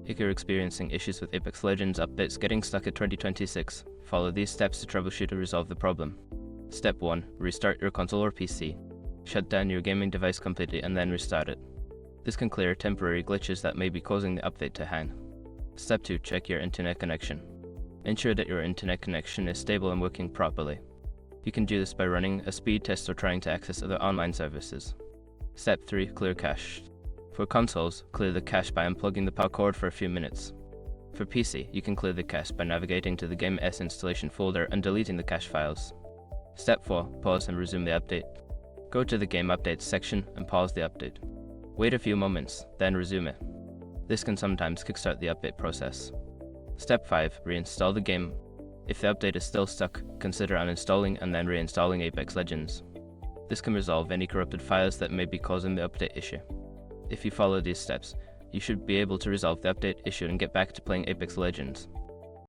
If you're experiencing issues with Apex Legends updates getting stuck at 2026, follow these steps to troubleshoot and resolve the problem. Step 1. Restart your console or PC. Shut down your gaming device completely and then restart it. This can clear temporary glitches that may be causing the update to hang. Step 2. Check your internet connection. Ensure that your internet connection is stable and working properly. You can do this by running a speed test or trying to access other online services. Step 3. Clear cache. For consoles, clear the cache by unplugging the power cord for a few minutes. For PC, you can clear the cache by navigating to the Game S installation folder and deleting the cache files. Step 4. Pause and resume the update. Go to the Game Updates section and pause the update. Wait a few moments, then resume it. This can sometimes kickstart the update process. Step 5. Reinstall the game. If the update is still stuck, consider uninstalling and then reinstalling Apex Legends. This can resolve any corrupted files that may be causing the update issue. If you follow these steps, you should be able to resolve the update issue and get back to playing Apex Legends.